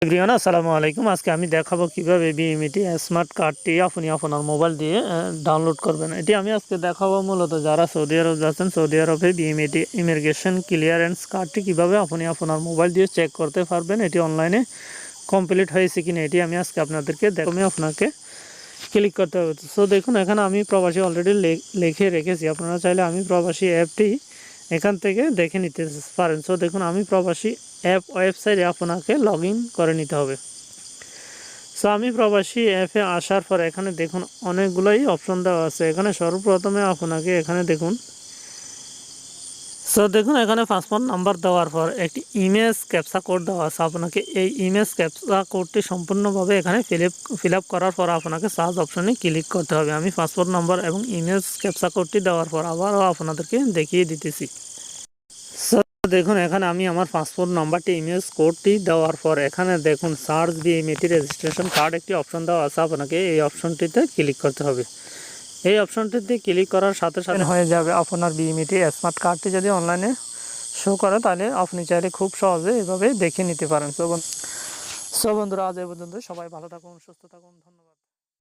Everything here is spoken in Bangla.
এভরিওয়ান আসসালামু আলাইকুম। আজকে আমি দেখাবো কিভাবে বিএমইটি স্মার্ট কার্ডটি আপনি আপনার মোবাইল দিয়ে ডাউনলোড করবেন। এটি আমি আজকে দেখাবো মূলত যারা সৌদি আরব যাচ্ছেন, সৌদি আরবে বিএমইটি ইমিগ্রেশন ক্লিয়ারেন্স কার্ডটি কিভাবে আপনি আপনার মোবাইল দিয়ে চেক করতে পারবেন, এটি অনলাইনে কমপ্লিট হয়েছে কিনা এটি আমি আজকে আপনাদেরকে আমি আপনাকে ক্লিক করতে হবে। সো দেখুন, এখানে আমি প্রবাসী অলরেডি লিখে রেখেছি। আপনারা চাইলে আমি প্রবাসী অ্যাপটি এখান থেকে দেখে নিতে পারেন। সো দেখুন, আমি প্রবাসী অ্যাপ ওয়েবসাইটে আপনাকে লগ ইন করে নিতে হবে। সো আমি প্রবাসী অ্যাপে আসার পর এখানে দেখুন অনেকগুলোই অপশন দেওয়া আছে। এখানে সর্বপ্রথমে আপনাকে এখানে দেখুন, সো দেখুন এখানে পাসপোর্ট নাম্বার দেওয়ার পর একটি ইমেজ ক্যাপচা কোড দেওয়া আছে। আপনাকে এই ইমেজ ক্যাপচা কোডটি সম্পূর্ণভাবে এখানে ফিল আপ করার পর আপনাকে সার্চ অপশনে ক্লিক করতে হবে। আমি পাসপোর্ট নাম্বার এবং ইমেজ ক্যাপচা কোডটি দেওয়ার পর আবারও আপনাদেরকে দেখিয়ে দিতেছি। সো দেখুন, এখানে আমি আমার পাসপোর্ট নাম্বারটি ইমেজ কোডটি দেওয়ার পর এখানে দেখুন সার্চ বিএমইটি রেজিস্ট্রেশন কার্ড একটি অপশন দেওয়া আছে। আপনাকে এই অপশনটিতে ক্লিক করতে হবে। এই অপশনটিতে ক্লিক করার সাথে সাথে হয়ে যাবে আপনার বিএমইটি স্মার্ট কার্ডটি যদি অনলাইনে শো করে, তাহলে আপনি চাইলে খুব সহজে এভাবে দেখে নিতে পারেন। সো বন্ধুরা, আজ এই পর্যন্ত। সবাই ভালো থাকুন, সুস্থ থাকুন, ধন্যবাদ।